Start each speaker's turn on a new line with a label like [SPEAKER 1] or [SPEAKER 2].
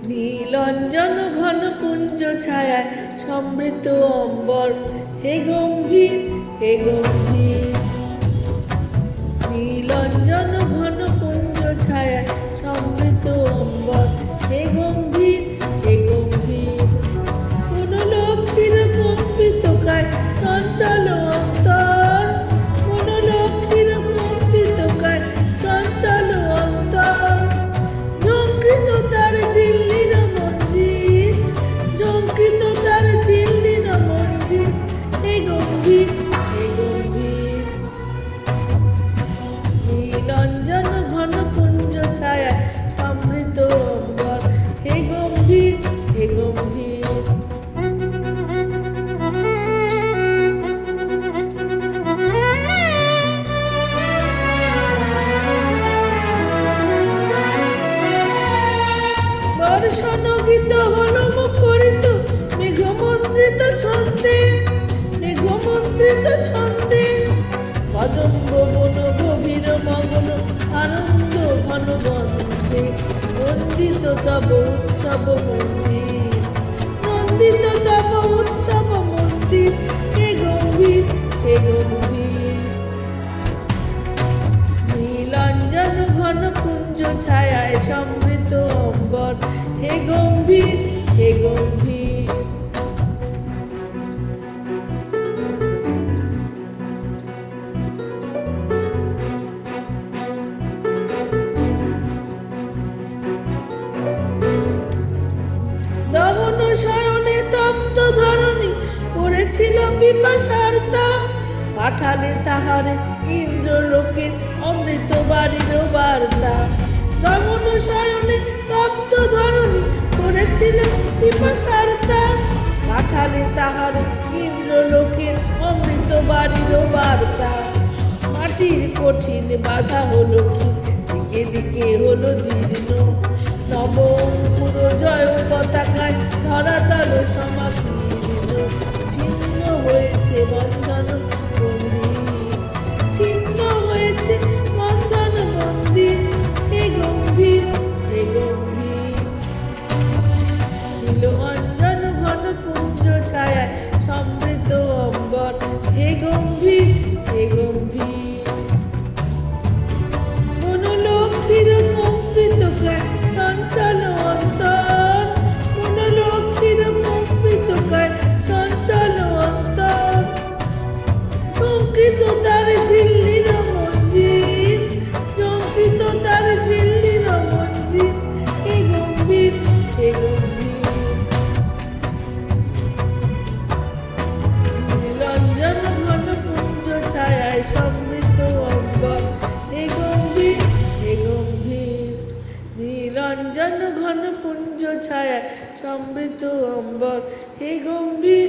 [SPEAKER 1] নীলঞ্জন ঘন পুঞ্জ ছায়ায় সমৃত অম্বর, হে গম্ভীর হে গম্ভীর। নীলঞ্জন ঘন পুঞ্জ ছায়ায় সমৃত অম্বর, হে গম্ভীর হে গম্ভীর। কোন লক্ষ্মীর কম্পিত কায় চঞ্চল অন্তর, কোন লক্ষ্মীর কম্পিত কায় চঞ্চল অন্তর। ঝঙ্কৃত তার ঝিল্লির মঞ্জির, ঝঙ্কৃত তার ঝিল্লির মঞ্জির, হে গম্ভীর হে গম্ভীর। নীলঞ্জন ঘন পুঞ্জ ছায়ায় সমৃত অম্বর, হে গম্ভীর হে গম্ভীর। বর্ষণ গীত হলো মুখরিত মেঘমন্দ্রিত ছন্দে, মেঘমন্দ্রিত ছন্দে। কদম্ব বন গভীর মগ্ন আনন্দ ঘন গন্ধে, নন্দিত তব উৎসব মন্দির, নন্দিত তব উৎসব মন্দির, হে গম্ভীর হে গম্ভীর। নীলঞ্জন ঘন পুঞ্জ ছায়ায় সমৃত অম্বর, হে গম্ভীর হে গম্ভীর। দহন শয়নে তপ্ত ধরণী পড়েছিল পিপাসার তাপ, পাঠালে তাহারে ইন্দ্রলোকের অমৃত বাড়ির বার্তা। দমন শয়নে তপ্ত ধরণী পড়েছিল পিপাসার তাপ, পাঠালে তাহারে ইন্দ্রলোকের অমৃত বাড়ির বার্তা। মাটির কঠিন বাধা হলো কি, দিকে দিকে হলো দীর্ণ, নব অঙ্কুর জয় পতাকায় ধরাতল সমাকীর্ণ। ছিন্ন হয়েছে বন্ধন মন্দির, ছিন্ন হয়েছে বন্ধন মন্দির, হে গম্ভীর হে গম্ভীর। নীলঞ্জন ঘন পুঞ্জ ছায়ায় সমৃত অম্বর, হে গম্ভীর হে গম্ভীর। কোন লক্ষ্মীর কম্পিত কায় চঞ্চল অন্তর, কোন লক্ষ্মীর কম্পিত কায় চঞ্চল অন্তর। ঝঙ্কৃত তার ঝিল্লির মঞ্জির, ঝঙ্কৃত তার ঝিল্লির মঞ্জির, হে গম্ভীর হে গম্ভীর। নীলঞ্জন ঘন পুঞ্জ ছায়ায় সমৃত অম্বর, হে গম্ভীর হে গম্ভীর। নীলঞ্জন ঘন পুঞ্জ ছায়ায় সমৃত অম্বর, হে গম্ভীর